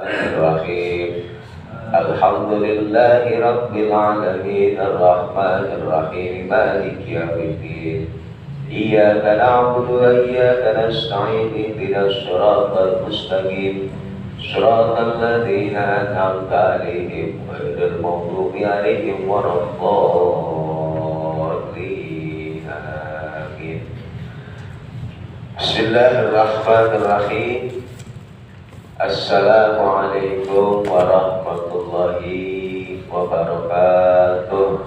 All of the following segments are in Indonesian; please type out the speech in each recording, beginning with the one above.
Bismillahirrahmanirrahim. Alhamdulillahi rabbil alamin arrahmanir rahim maliki yaumiddin. Iyyaka na'budu wa iyyaka nasta'in ihdinas siratal mustaqim. Shiratal ladzina an'amta 'alaihim ghairil maghdubi 'alaihim waladdallin. Amin. Bismillahirrahmanirrahim. Assalamualaikum warahmatullahi wabarakatuh.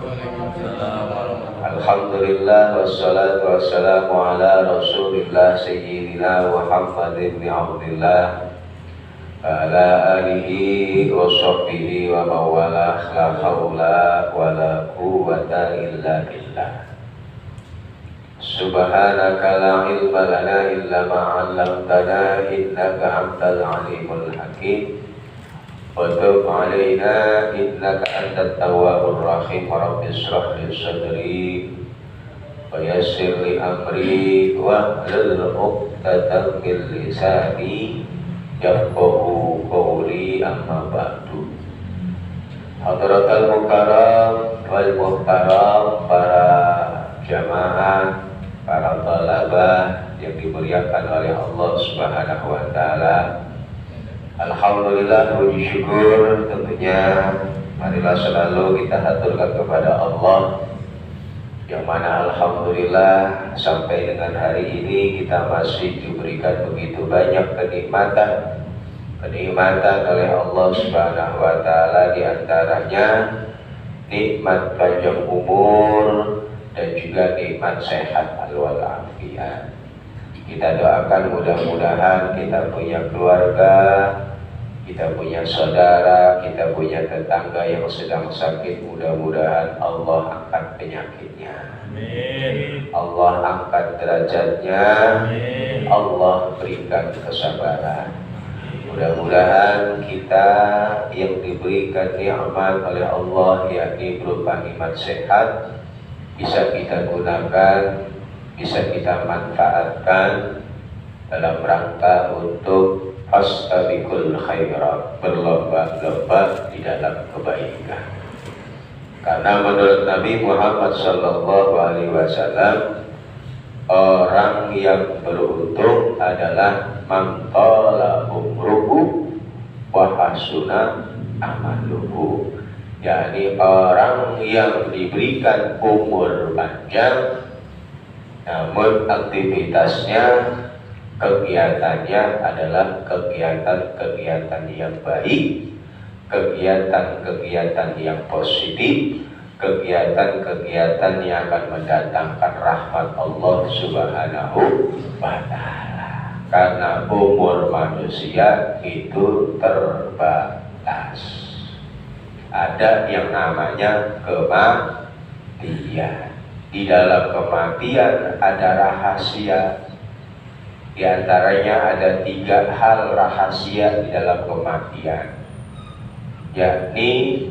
Alhamdulillah wassalatu wassalamu ala rasulillah sayyidina Muhammad ibn Abdillah ala alihi wa sahbihi wa mawalah la hawla wa la quwwata illa billah. Subhanaka la ilma lana illa ma 'allamtana innaka antal alimul hakim. Wa tub 'alaina innaka antat tawwabur rahim. Rabbi shrah li sadri wa yassir li amri wa hlul 'uqdatam min lisani yafqahu qawli, amma ba'du. Hadratal mukarram wal muhtaram, para jamaah, para talabah yang dimuliakan oleh Allah Subhanahu wa taala. Alhamdulillah, puji syukur tentunya marilah selalu kita haturkan kepada Allah, yang mana alhamdulillah sampai dengan hari ini kita masih diberikan begitu banyak kenikmatan oleh Allah Subhanahu wa taala, di antaranya nikmat panjang umur dan juga nikmat sehat walafiat. Kita doakan mudah-mudahan kita punya keluarga, kita punya saudara, kita punya tetangga yang sedang sakit, mudah-mudahan Allah angkat penyakitnya. Amin. Allah angkat derajatnya. Amin. Allah berikan kesabaran. Mudah-mudahan kita yang diberikan nikmat oleh Allah, yakni berupa nikmat sehat, bisa kita gunakan, bisa kita manfaatkan dalam rangka untuk fastabiqul khairat, berlomba-lomba di dalam kebaikan. Karena menurut Nabi Muhammad SAW, orang yang beruntung adalah man tala umruhu wa hasuna amaluhu, yakni orang yang diberikan umur panjang namun aktivitasnya, kegiatannya adalah kegiatan-kegiatan yang baik, kegiatan-kegiatan yang positif, kegiatan-kegiatan yang akan mendatangkan rahmat Allah Subhanahu wa taala. Karena umur manusia itu terbatas. Ada yang namanya kematian. Di dalam kematian ada rahasia. Di antaranya ada 3 hal rahasia di dalam kematian, yakni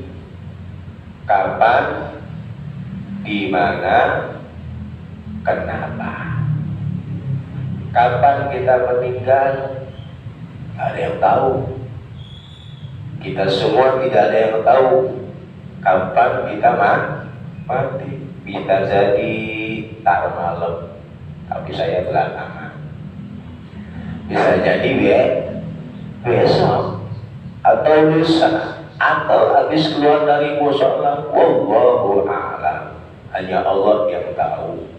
kapan, di mana, kenapa. Kapan kita meninggal, tidak ada yang tahu. Kita semua tidak ada yang tahu kapan kita mati. Bisa jadi tar malam, tapi saya belakangan. Bisa jadi besok atau lusa atau habis keluar dari musola. Wallahu a'lam. Hanya Allah yang tahu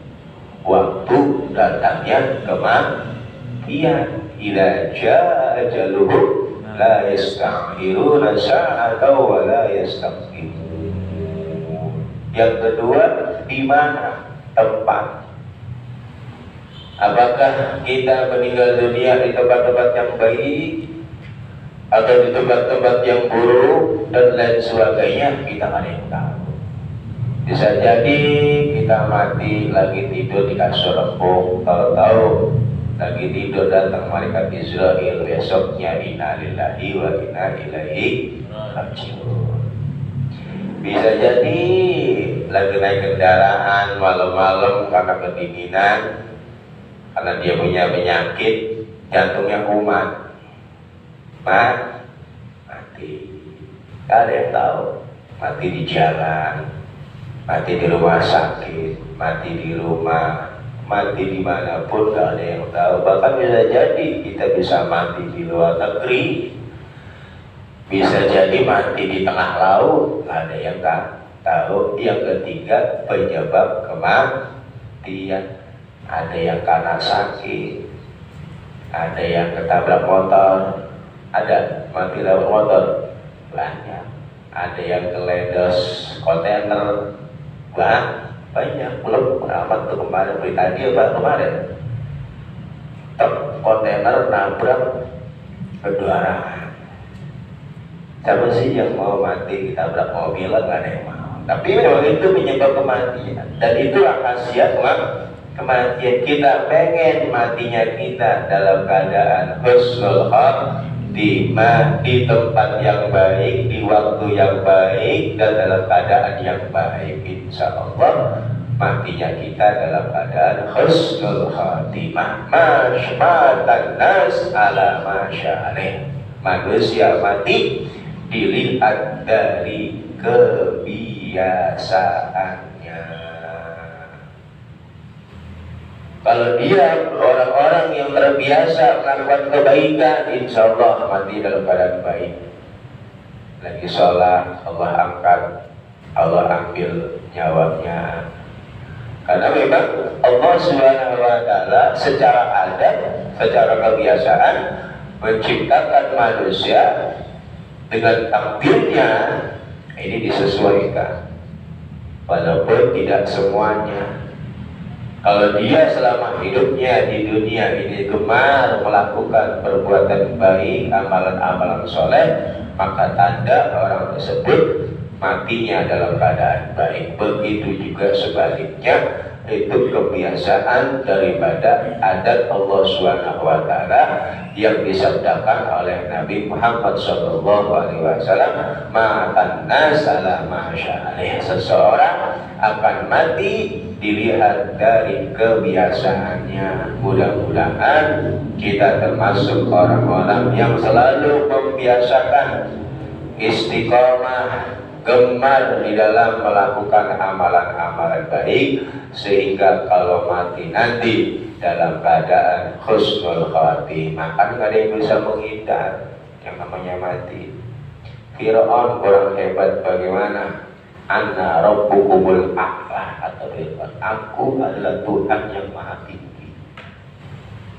waktu datangnya kematian. Idza jaa ajaluhum la yasta'khiruna sa'atan wa la yastaqdimun. Yang kedua, di mana tempat? Apakah kita meninggal dunia di tempat-tempat yang baik atau di tempat-tempat yang buruk dan lain sebagainya? Kita nggak ada yang tahu. Bisa jadi kita mati lagi tidur di kasur empuk, tahu-tahu lagi tidur datang malaikat Israel, besoknya inna lillahi wa inna ilaihi raji'un. Bisa jadi lagi naik kendaraan malam-malam karena kedinginan, karena dia punya penyakit jantungnya kumat, mati. Gak ada yang tahu. Mati di jalan, mati di rumah sakit, mati di rumah, mati dimanapun gak ada yang tahu. Bahkan bisa jadi kita bisa mati di luar negeri, bisa jadi mati di tengah laut, gak ada yang tahu. Yang ketiga, penyebab kematian. Ada yang karena sakit, ada yang ketabrak motor, ada mati lewat motor, banyak. Ada yang keledos kontainer, banyak. Belum amat tuh kemarin berita dia kemarin kontainer nabrak kedua arah. Siapa sih yang mau mati ditabrak mobil? Gak ada yang mau. Tapi memang itu menyebab kematian, dan itu khasiat kematian. Kita pengen matinya kita dalam keadaan husnul khotimah, di tempat yang baik, di waktu yang baik, dan dalam keadaan yang baik. Insya Allah matinya kita dalam keadaan husnul khotimah. Masyamatan nas ala masyaleh. Manusia mati dilihat dari kebiasaannya. Kalau dia orang-orang yang terbiasa melakukan kebaikan, insya Allah mati dalam keadaan baik. Lagi sholat, Allah angkat, Allah ambil nyawanya. Karena memang Allah Subhanahu wa Ta'ala secara adat, secara kebiasaan menciptakan manusia dengan takdirnya ini disesuaikan. Walaupun tidak semuanya. Kalau dia selama hidupnya di dunia ini gemar melakukan perbuatan baik, amalan-amalan soleh, maka tanda orang tersebut matinya dalam keadaan baik. Begitu juga sebaliknya, itu kebiasaan daripada adat Allah Subhanahu wa Ta'ala yang disabdakan oleh Nabi Muhammad SAW, matan nas ala masyaalih. Seseorang akan mati dilihat dari kebiasaannya. Mudah-mudahan kita termasuk orang-orang yang selalu membiasakan istiqomah, gemar di dalam melakukan amalan-amalan baik, sehingga kalau mati nanti dalam keadaan husnul khotimah. Kan nggak ada yang bisa menghindar yang namanya mati. Fir'aun orang hebat bagaimana? Anna rabbukumul a'la, atau Fir'aun, aku adalah Tuhan yang maha tinggi.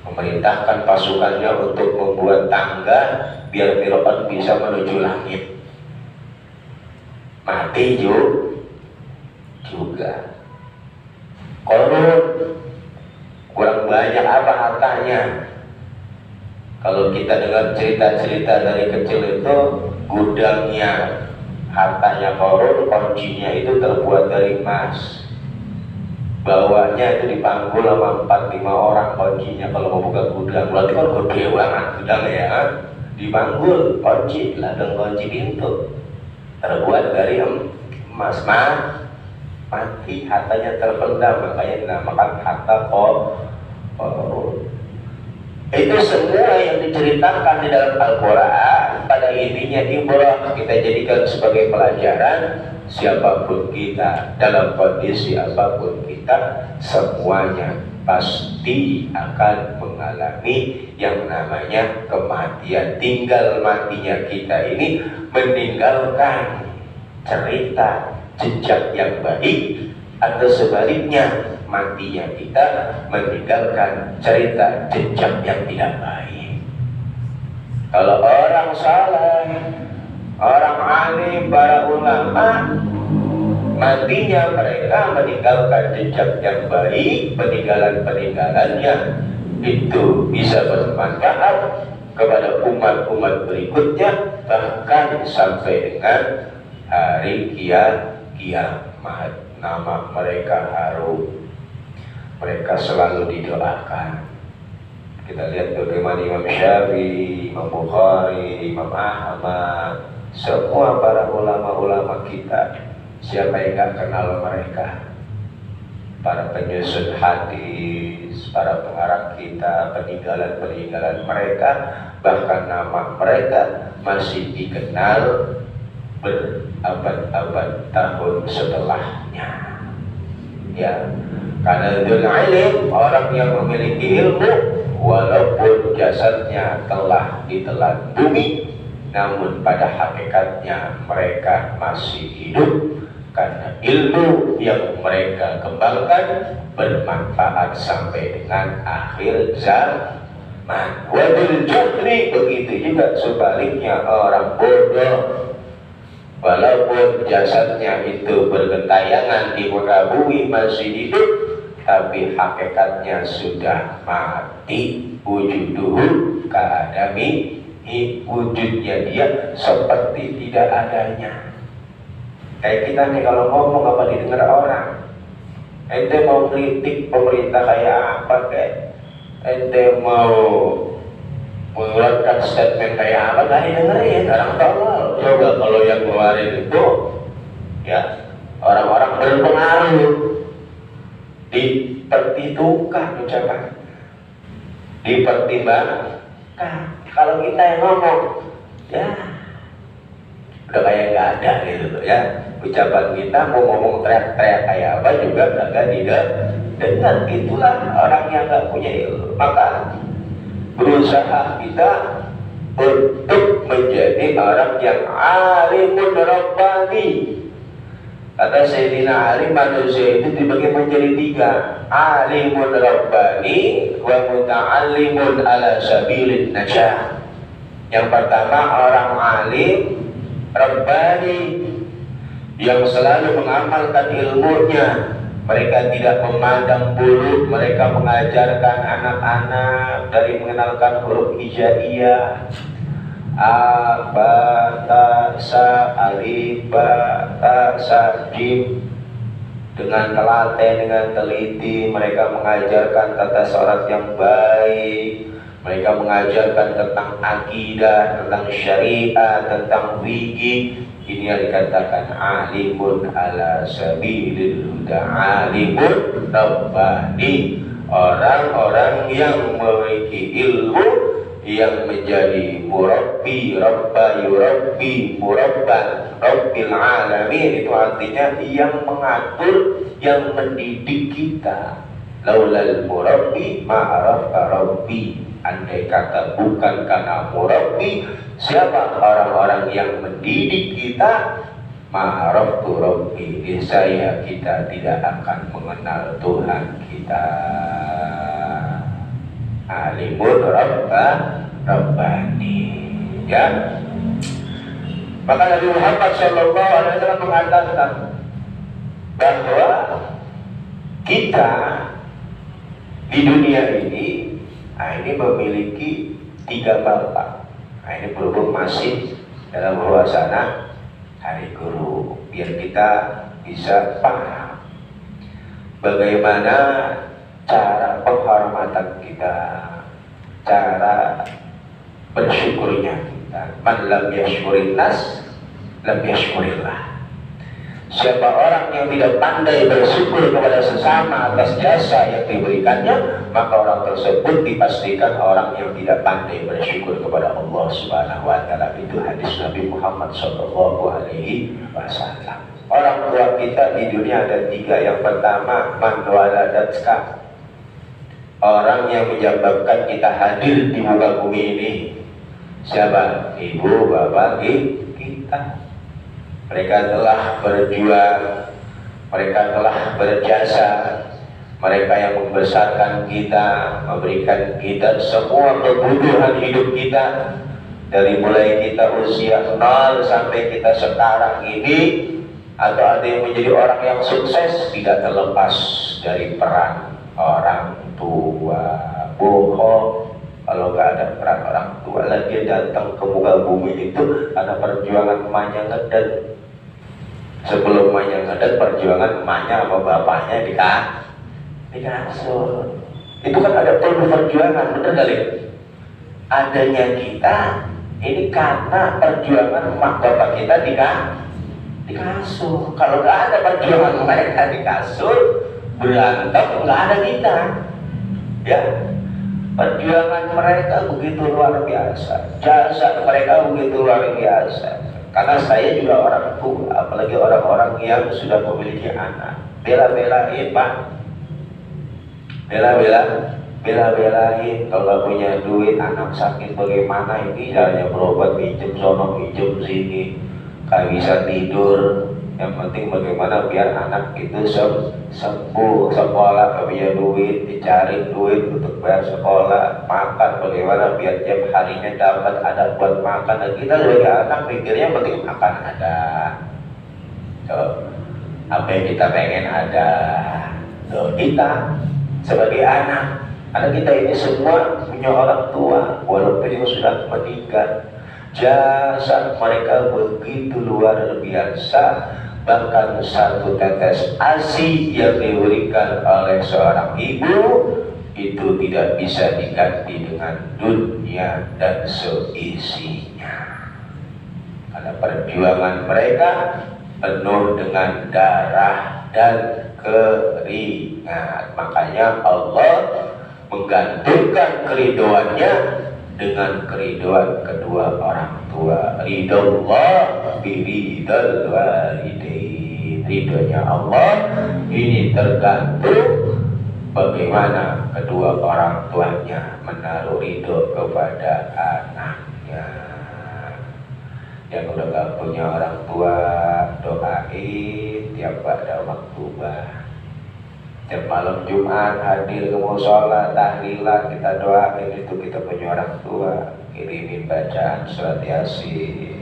Memerintahkan pasukannya untuk membuat tangga biar Fir'aun bisa menuju langit. Mati juga. Korun kurang banyak apa hartanya. Kalau kita dengar cerita-cerita dari kecil itu, gudangnya hartanya Korun, kuncinya itu terbuat dari emas. Bawahnya itu dipanggul sama 4-5 orang kuncinya kalau mau buka gudang. Berarti kan gede banget gudangnya ya. Dipanggul kunci, ladang kunci pintu terbuat dari emas. Mati, hartanya terpendam, makanya dinamakan harta Korun. Itu semua yang diceritakan di dalam Al-Quran pada intinya ibrah, kita jadikan sebagai pelajaran. Siapapun kita, dalam kondisi apapun kita, semuanya pasti akan mengalami yang namanya kematian. Tinggal matinya kita ini meninggalkan cerita jejak yang baik, atau sebaliknya matinya kita meninggalkan cerita jejak yang tidak baik. Kalau orang saleh, orang alim, para ulama, matinya mereka meninggalkan jejak yang baik, peninggalan-peninggalannya itu bisa bermanfaat kepada umat-umat berikutnya, bahkan sampai dengan hari kiamat. Nama mereka harum, mereka selalu didoakan. Kita lihat bagaimana Imam Syafi'i, Imam Bukhari, Imam Ahmad, semua para ulama-ulama kita, siapa yang gak kenal mereka? para penyusun hadis, para pengarang kitab, peninggalan-peninggalan mereka, bahkan nama mereka masih dikenal berabad-abad tahun setelahnya. Ya, karena dzul ilm, orang yang memiliki ilmu, walaupun jasadnya telah ditelan bumi, namun pada hakikatnya mereka masih hidup, karena ilmu yang mereka kembangkan bermanfaat sampai dengan akhir zaman. Wadul jahli, begitu juga sebaliknya orang bodoh, walaupun jasadnya itu bergentayangan di muka bumi masih hidup, tapi hakikatnya sudah mati. Wujuduhu ka'adami, wujudnya dia seperti tidak adanya. Kayak kita nih kalau ngomong apa didengar orang. Ente mau kritik pemerintah kayak apa kayak, ente mau mengeluarkan statement kayak apa, gak didengerin orang tolol. Coba kalau yang ngeluarin itu ya orang-orang berpengaruh, diperhitungkan ucapan, dipertimbangkan. Kalau kita yang ngomong ya udah kayak nggak ada gitu loh ya. Ucapan kita mau ngomong teriak-teriak kayak apa juga kagak didengar. Itulah orang yang nggak punya ilmu. Maka berusaha kita untuk menjadi orang yang alimun rabbani. Kata Sayyidina Ali, manusia itu dibagi menjadi tiga: alimun rabbani wa muta'allimun ala sabilin najah. Yang pertama orang alim rabbani yang selalu mengamalkan ilmunya. Mereka tidak memandang bulu, mereka mengajarkan anak-anak dari mengenalkan huruf hijaiyah, a, ba, ta, sa, alif, ba, ta, sa, jim, dengan telaten, dengan teliti. Mereka mengajarkan tata sholat yang baik, mereka mengajarkan tentang akidah, tentang syariat, tentang fikih. Ini yang dikatakan alimun ala sabilil huda, alimun rabbani, orang-orang yang memiliki ilmu, yang menjadi murabbi, rabba yurabbi, murabban, rabbil alamin. Itu artinya yang mengatur, yang mendidik kita. Laulal murabbi ma'arafka rabbi. Andai kata bukan karena murabbi, siapa orang-orang yang mendidik kita, ma'araftu rabbi, niscaya kita tidak akan mengenal Tuhan kita. Alimun rabbani, ya. Maka Nabi Muhammad SAW mengatakan bahwa kita di dunia ini, ini memiliki tiga bapak. Ini berhubung masih dalam suasana hari guru, biar kita bisa paham bagaimana cara penghormatan kita, cara bersyukurnya kita. Man lam yashkurin nas, lam yashkurillah. Siapa orang yang tidak pandai bersyukur kepada sesama atas jasa yang diberikannya, maka orang tersebut dipastikan orang yang tidak pandai bersyukur kepada Allah Subhanahu wa Ta'ala. Itu hadis Nabi Muhammad SAW. Orang tua kita di dunia ada tiga. Yang pertama, man waladatka, orang yang menyebabkan kita hadir di muka bumi ini. Siapa? Ibu, bapak kita. Mereka telah berjuang, mereka telah berjasa, mereka yang membesarkan kita, memberikan kita semua kebutuhan hidup kita, dari mulai kita usia 0 sampai kita sekarang ini. Atau ada yang menjadi orang yang sukses, tidak terlepas dari peran orang tua. Bohong kalau nggak ada peran orang tua lah. Dia datang ke muka bumi itu karena perjuangan emaknya ngeden. Sebelum emaknya ngeden, perjuangan emaknya sama bapaknya di kasur. Itu kan ada perjuangan, bener kali? Adanya kita ini karena perjuangan emak bapak kita di kasur. Kalau nggak ada perjuangan mereka di kasur, berantem nggak ada kita, ya. Perjuangan mereka begitu luar biasa, jasa mereka begitu luar biasa. Karena saya juga orang tua, apalagi orang-orang yang sudah memiliki anak, bela-belain Pak, bela-belain. Kalau nggak punya duit, anak sakit bagaimana, ini caranya berobat, pinjam sono, pinjam sini, nggak bisa tidur. Yang penting bagaimana biar anak itu sembuh, sekolah gak punya duit, dicari duit untuk bayar sekolah, makan bagaimana biar tiap harinya dapat ada buat makan. Dan kita sebagai anak mikirnya penting makan ada, apa yang kita pengen ada. Kita sebagai anak kita ini semua punya orang tua, walaupun dia sudah meninggal. Jasa mereka begitu luar biasa. Bahkan satu tetes ASI yang diberikan oleh seorang ibu itu tidak bisa diganti dengan dunia dan seisinya. Karena perjuangan mereka penuh dengan darah dan keringat. Makanya Allah menggantungkan keridoannya dengan keridoan kedua orang tua. Ridallah biridal walidain. Ridhonya Allah ini tergantung bagaimana kedua orang tuanya menaruh ridho kepada anaknya. Yang udah gak punya orang tua, doain tiap pada waktu tiap malam Jumat hadir ke musola, tahlilan, kita doain itu kita punya orang tua. Kirimin bacaan surat Yasin.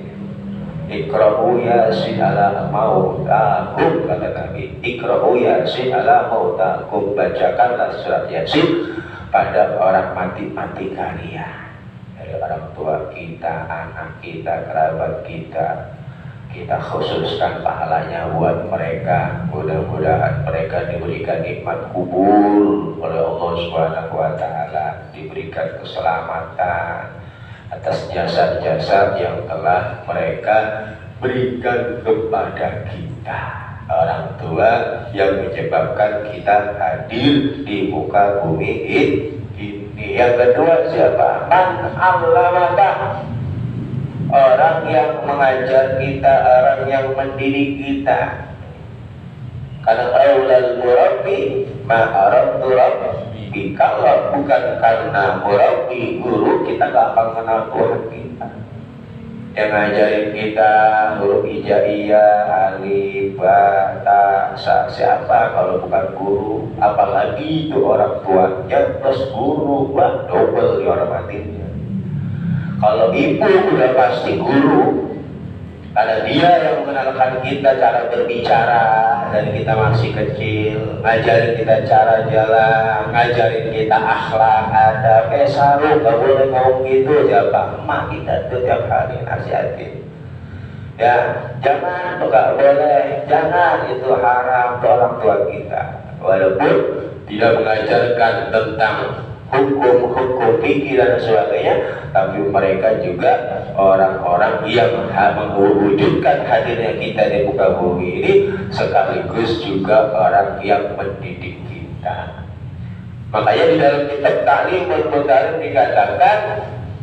Iqra'u Yasin ala mautakum, kata Nabi. Iqra'u Yasin ala mautakum, bacakanlah surat Yasin pada orang mati-mati kalian. Dari orang tua kita, anak kita, kerabat kita. Kita khususkan pahalanya buat mereka. Mudah-mudahan mereka diberikan nikmat kubur oleh Allah Subhanahu wa Ta'ala, diberikan keselamatan atas jasa-jasa yang telah mereka berikan kepada kita. Orang tua yang menyebabkan kita hadir di muka bumi ini. Yang kedua siapa? Man 'allamaka, orang yang mengajar kita, orang yang mendidik kita. Karena aulal murabbi ma'arabdu rabbi, kalau bukan karena murabbi, guru, kita gak akan kenal Tuhan kita. Yang ngajarin kita huruf hijaiyah, alif, ba, ta, sa, siapa kalau bukan guru? Apalagi itu orang tuanya plus guru, wah double dihormatinnya. Kalau ibu udah pasti guru, karena dia yang mengenalkan kita cara berbicara dari kita masih kecil, ngajarin kita cara jalan, ngajarin kita akhlak, adab. Saru gak boleh ngomong gitu, siapa? Emak kita tuh tiap hari nasihatin. Ya, jangan tuh gak boleh, jangan, itu haram tuh orang tua kita. Walaupun tidak mengajarkan tentang hukum-hukum fikih dan sebagainya, tapi mereka juga orang-orang yang mewujudkan hadirnya kita di muka bumi ini, sekaligus juga orang yang mendidik kita. Makanya di dalam kitab Ta'limul Mutalim dikatakan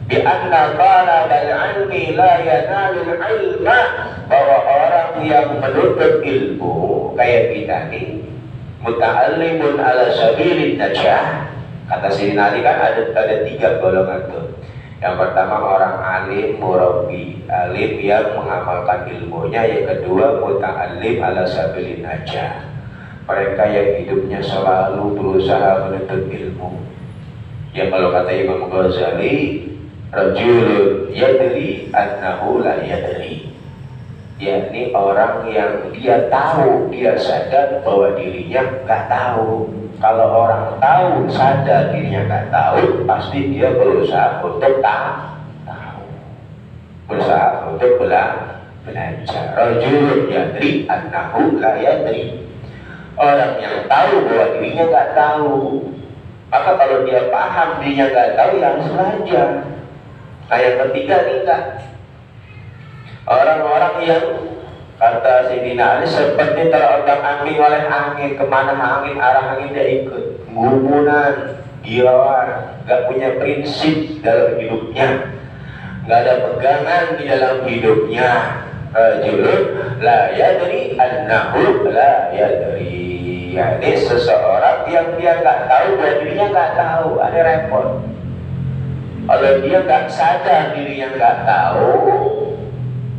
bi anna talabal ilmi la yanalul ilma, bahwa orang yang menuntut ilmu kayak kita nih, muta'allimun ala sabilin najah. Kata Sayyidina Ali kan ada 3 golongan tuh. Yang pertama orang alim, murabbi, alim yang mengamalkan ilmunya. Yang kedua muta'allim ala sabilin najah, mereka yang hidupnya selalu berusaha menuntut ilmu. Yang kalau kata Imam Ghazali, rajulun yadri annahu la yadri, yakni orang yang dia tahu, dia sadar bahwa dirinya nggak tahu. Kalau orang tahu, sadar dirinya nggak tahu, pasti dia berusaha untuk tahu, berusaha untuk belajar. Rajulun yadri annahu la yadri, orang yang tahu bahwa dirinya nggak tahu, maka kalau dia paham dirinya nggak tahu, ya harus belajar. Nah yang ketiga nih enggak, orang-orang yang Kata Sayyidina Ali, seperti terombang-ambing oleh angin. Kemana angin, arah angin dia ikut. Gumunan, gilauan, gak punya prinsip dalam hidupnya, gak ada pegangan di dalam hidupnya. Rajulun la yadri annahu la yadri. Ini seseorang yang dia gak tahu bahwa dirinya gak tahu. Ada repot. Kalau dia gak sadar dirinya gak tahu,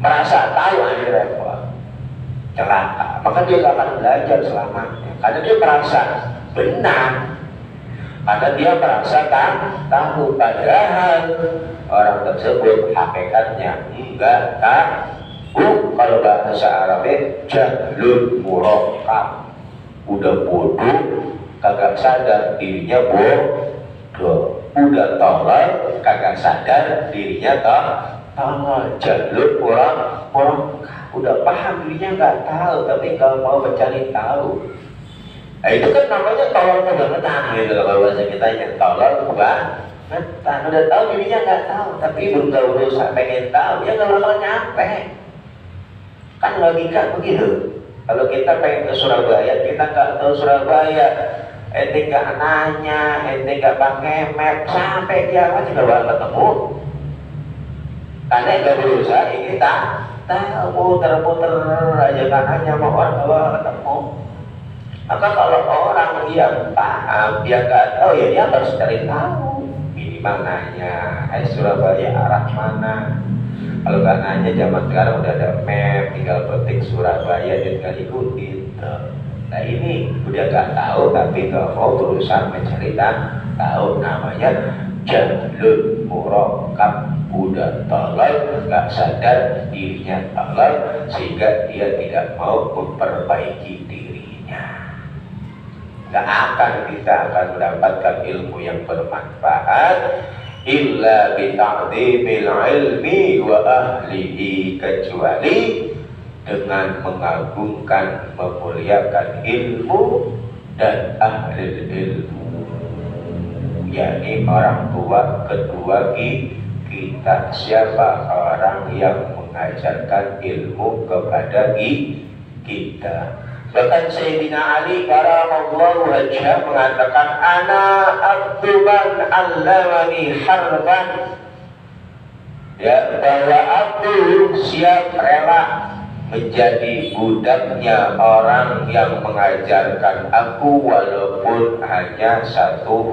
merasa tahu, ada repot, celaka. Maka dia gak akan belajar selamanya, karena dia merasa benar, karena dia merasa tahu. Padahal orang tersebut hakikatnya enggak tahu. Kalau bahasa Arabnya jahlul murakkab, udah bodoh, kagak sadar dirinya bodoh. Udah tolol, kagak sadar dirinya tolol. Jahlul murakkab, udah paham dirinya nggak tahu, tapi kalau mau mencari tahu, nah itu kan namanya tolol kebangetan gitu. Kalau bahasa kita yang tolol kebangetan, udah tahu dirinya nggak tahu, tapi belum tahu berusaha pengen tahu, ya nggak bakal nyampe. Kan logika begitu. Kalau kita pengen ke Surabaya, kita nggak tahu Surabaya, ente nggak nanya, ente nggak pakai map, sampai kiamat juga bakal ketemu. Karena nggak berusaha, ini tahu, muter-muter aja kan, hanya mau orang bakal ketemu. Maka kalau orang yang paham, dia nggak tahu, ya dia harus cari tahu. Minimal nanya, Surabaya arah mana? Kalau nggak nanya, zaman sekarang udah ada map, tinggal ketik Surabaya dan tinggal ikutin. Nah ini udah nggak tahu, tapi nggak mau berusaha mencari tahu. Namanya jahlul murakkab, udah tolol, nggak sadar dirinya tolol, sehingga dia tidak mau memperbaiki dirinya. Nggak akan kita akan mendapatkan ilmu yang bermanfaat illa bita'dhimil ilmi wa ahlihi, kecuali dengan mengagungkan, memuliakan ilmu dan ahli ilmu, yakni orang tua kedua kita. Siapa orang yang mengajarkan ilmu kepada kita? Bahkan Sayyidina Ali karamallahu wajhah mengatakan, ana abduman allamani harban, ya, bahwa aku siap rela menjadi budaknya orang yang mengajarkan aku, walaupun hanya satu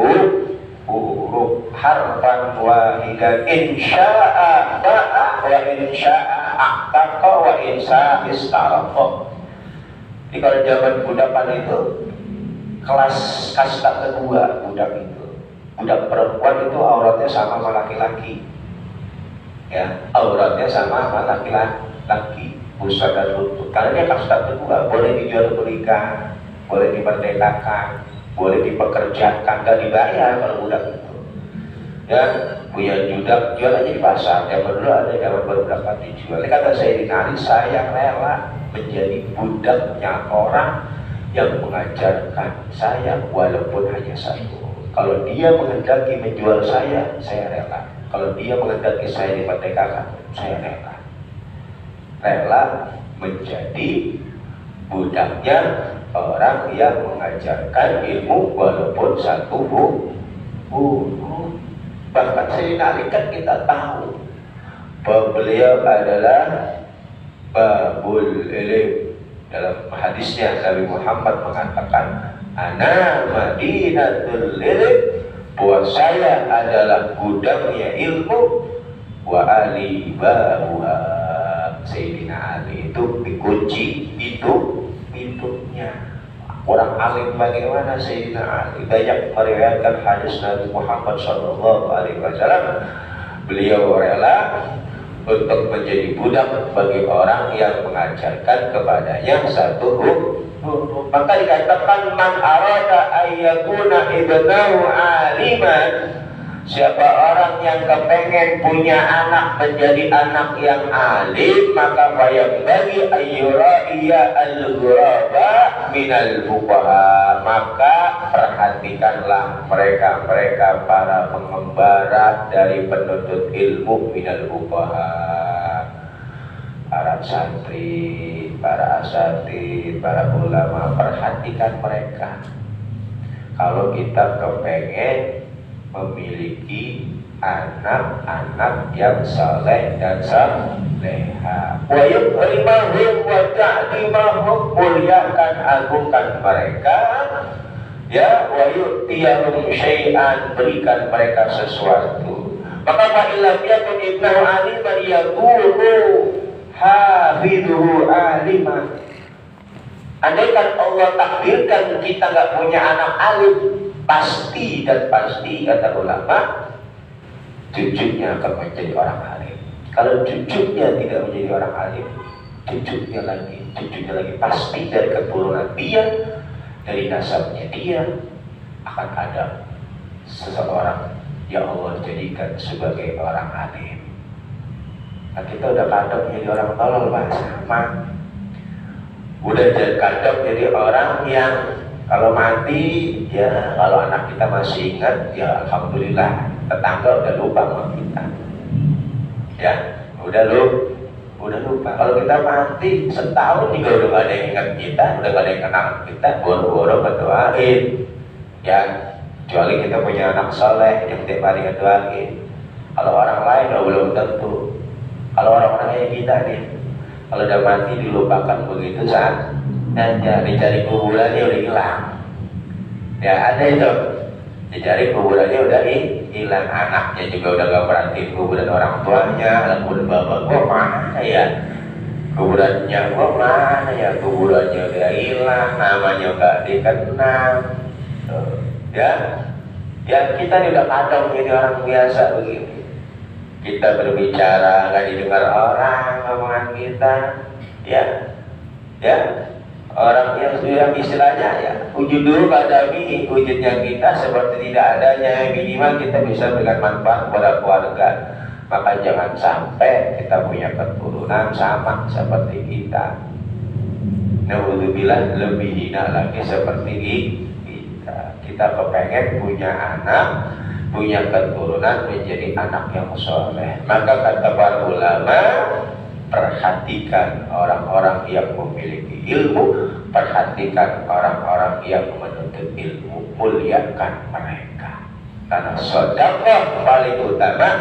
huruf, harfan wahidan, insya'a ba'a wa insya'a a'taqa wa insya'a istaraqa. Jadi kalau zaman budakan itu kelas kasta kedua, budak itu, budak perempuan itu auratnya sama sama laki-laki, ya, auratnya sama sama laki-laki, pusat dan lutut. Karena dia kasta kedua, boleh dijual belikan, boleh dimerdekakan, boleh dipekerjakan, gak dibayar kalau budak itu. Ya, punya judak, jual aja di pasar. Zaman dulu ada, zaman budak dijual. Kata Sayyidina Ali, saya rela menjadi budaknya orang yang mengajarkan saya, walaupun hanya satu. Kalau dia menghendaki menjual saya rela. Kalau dia menghendaki saya dimerdekakan, saya rela. Rela menjadi budaknya orang yang mengajarkan ilmu walaupun satu huruf. Bahkan Sayyidina Ali kan kita tahu bahwa beliau adalah babul ilm. Dalam hadisnya Nabi Muhammad mengatakan, ana madinatul ilm, bahwa saya adalah gudangnya ilmu, wa ali babuha. Sayyidina Ali itu dikunci pintunya. Orang alim bagaimana Sayyidina Ali? Banyak meriwayatkan hadis Nabi Muhammad SAW. Beliau rela untuk menjadi budak bagi orang yang mengajarkan kepadanya satu huruf. Maka dikatakan, man arada ayyakuna ibnahu aliman, siapa orang yang kepengen punya anak menjadi anak yang alim, maka bayang bagi ayyuraiya al-ghuraba minal fuqaha, maka perhatikanlah mereka para pengembara dari penuntut ilmu minal fuqaha. para santri, para asatidz, para ulama, perhatikan mereka. Kalau kita kepengen memiliki anak-anak yang saleh dan saleha, wa yukrimahum wa ta'limahum, muliakan agungkan mereka, ya, wa yu'tiyahum syai'an, berikan mereka sesuatu. Maka fa'ilam yakun ibnahu aliman yakunu hafidhuhu aliman. Andaikan Allah takdirkan kita nggak punya anak alim, pasti dan pasti kata ulama, cucunya akan menjadi orang alim. Kalau cucunya tidak menjadi orang alim, cucunya lagi pasti dari keturunan dia, dari nasabnya dia akan ada seseorang yang Allah jadikan sebagai orang alim. Nah, kita udah kadang jadi orang tolol sama. Udah kadang jadi orang yang kalau mati, ya kalau anak kita masih ingat, ya alhamdulillah, tetangga udah lupa sama kita. Ya, udah lupa. Kalau kita mati setahun juga udah gak ada yang ingat kita, udah gak ada yang kenal kita, boro-boro berdoain. Ya, kecuali kita punya anak soleh yang tiap hari ngedoain. Kalau orang lain belum tentu. Kalau orang-orang kayak kita nih, kalau udah mati dilupakan begitu saat dicari kuburannya udah hilang. Ya ada itu, dicari kuburannya udah hilang, anaknya juga udah gak perhatiin kuburan orang tuanya. Kuburan bapak gua mana ya, kuburannya gua mana ya, kuburannya udah hilang, namanya gak dikenal. Ya kita nih udah kadang jadi orang biasa begini. Kita berbicara nggak didengar orang omongan kita, ya orang yang istilahnya ya wujud badami, wujudnya kita seperti tidak adanya. Minimal kita bisa berikan manfaat kepada keluarga. Maka jangan sampai kita punya keturunan sama seperti kita. Naudzubillah, lebih hina lagi seperti kita. Kita kepengen punya anak, punya keturunan menjadi anak yang soleh. Maka kata para ulama, perhatikan orang-orang yang memiliki ilmu, perhatikan orang-orang yang menuntut ilmu, muliakan mereka. Karena sedekah paling utama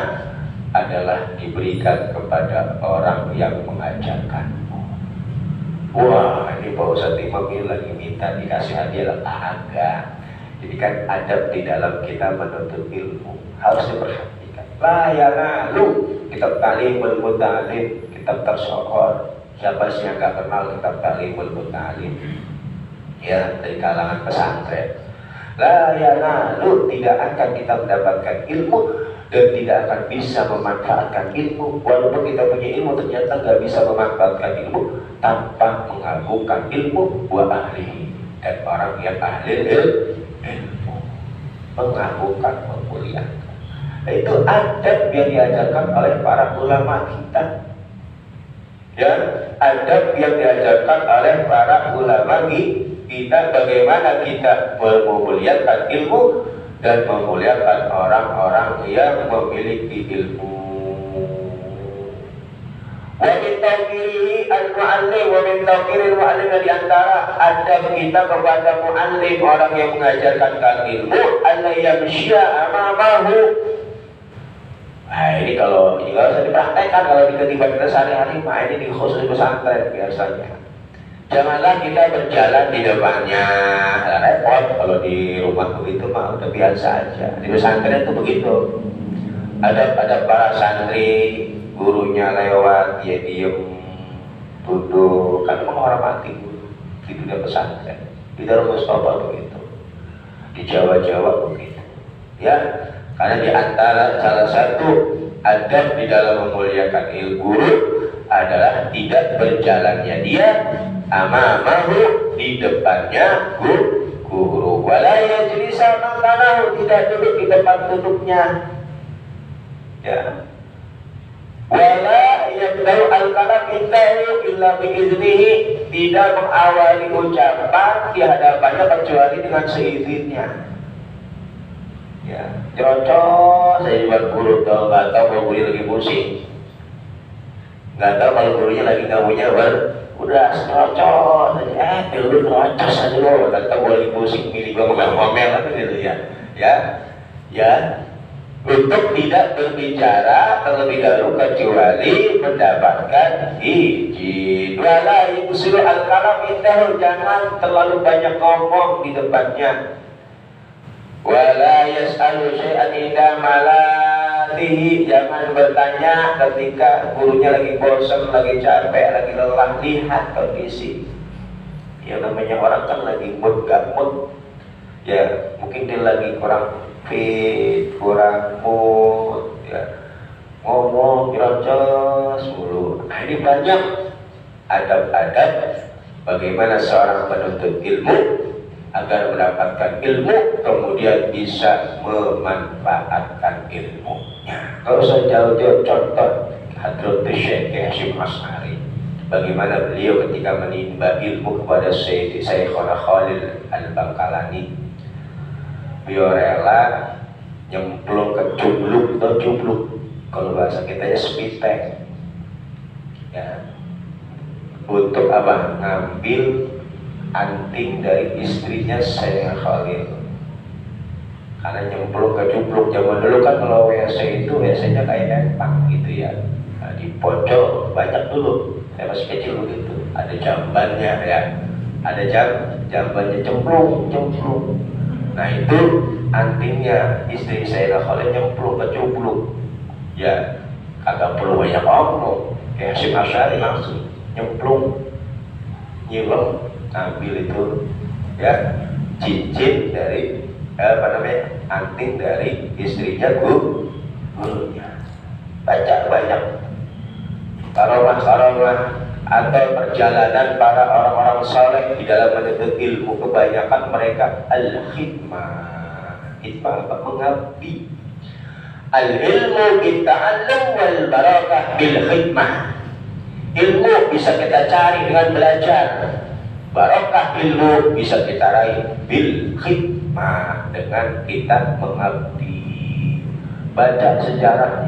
adalah diberikan kepada orang yang mengajarkanmu. Wah, ini Pak Ustadz Imam ini lagi minta dikasih hadiah, agak. Jadi kan adab di dalam kita menuntut ilmu harus diperhatikan. La ya lalu kitab Ta'limul Muta'alim, kitab tersohor. Siapa sih yang gak kenal kitab Ta'limul Muta'alim? Ya, dari kalangan pesantren. La ya lalu tidak akan kita mendapatkan ilmu dan tidak akan bisa memanfaatkan ilmu. Walaupun kita punya ilmu, ternyata gak bisa memanfaatkan ilmu tanpa mengagungkan ilmu wa ahli, dan orang yang ahli ilmu, mengagungkan, memuliakan. Itu adab yang diajarkan oleh para ulama kita. Ya, adab yang diajarkan oleh para ulama kita, bagaimana kita memuliakan ilmu dan memuliakan orang-orang yang memiliki ilmu. Wa min tawqirihi al-mu'allim, wa min tawqiril mu'allim, di antara adab kita kepada mu'allim, orang yang mengajarkan ilmu, alla yamsya amamahu. Nah ini kalau nggak usah dipraktekkan, kalau tiba-tiba kita sehari-hari, ini di khusus pesantren biasanya. Janganlah kita berjalan di depannya, repot. Kalau di rumah begitu mah udah biasa aja. Di pesantren itu begitu. Ada para santri, gurunya lewat, dia diem, duduk, kan menghormati guru. Di dunia pesantren, di dalam Mustafa begitu, di Jawa begitu. Ya, karena di antara salah satu adab di dalam memuliakan guru adalah tidak berjalannya dia amamahu, di depannya guru. Wala yajlisa makanahu, tidak duduk di tempat duduknya. Ya. Wala yabda'u al-kalam indahu illa biiznihi, tidak mengawali ucapan di hadapannya kecuali dengan seizinnya. Ya, cocok saya buat guru, tau nggak tahu mau guru lagi pusing. Nggak tahu kalau gurunya lagi nggak punya udah serocot aja, dulu terocos aja lo, nggak tahu boleh musik milih gua ngomel-ngomel apa gitu ya, ya, untuk tidak berbicara terlebih dahulu kecuali mendapatkan izin. Wala yusiru al-kalam indahu, jangan terlalu banyak ngomong di depannya. Wala yas'alu syai'an idza malatihi, jangan bertanya ketika gurunya lagi bosan, lagi capek, lagi lelah. Lihat kondisi. Ya namanya orang kan lagi mood gak mood. Ya mungkin dia lagi kurang fit, kurang mood, ya ngomong nyerocos mulu. Nah ini banyak adab-adab bagaimana seorang penuntut ilmu agar mendapatkan ilmu kemudian bisa memanfaatkan ilmunya. Kalau saya jauh-jauh contoh Hadratus Syekh Hasyim Asy'ari, bagaimana beliau ketika menimba ilmu kepada Syekhona Khalil Al-Bangkalani, beliau rela nyemplung ke cubluk atau cubluk, kalau bahasa kitanya spitek, ya, untuk apa? Ngambil anting dari istrinya Syekh Khalil. Karena nyemplung ke cubluk, zaman dulu kan kalau WC itu WC-nya kayak empang gitu ya. Nah, di pojok banyak dulu, saya masih kecil begitu, ada jambannya ya, ada jambannya cemplung. Nah itu antingnya istri saya Khalil nyemplung ke cubluk, ya kagak perlu banyak ngomong, kayak Hasyim Asy'ari langsung nyemplung, nyilem, ambil itu ya cincin dari anting dari istrinya gurunya. Baca banyak karomah atau perjalanan para orang-orang saleh di dalam menuntut ilmu, kebanyakan mereka al-khidmah. Khidmah apa? Mengabdi. Al-ilmu bitta'allum wal barakah bil khidmah. Ilmu bisa kita cari dengan belajar, barokah ilmu bisa kita raih bil khidmah, dengan kita mengabdi. Baca sejarah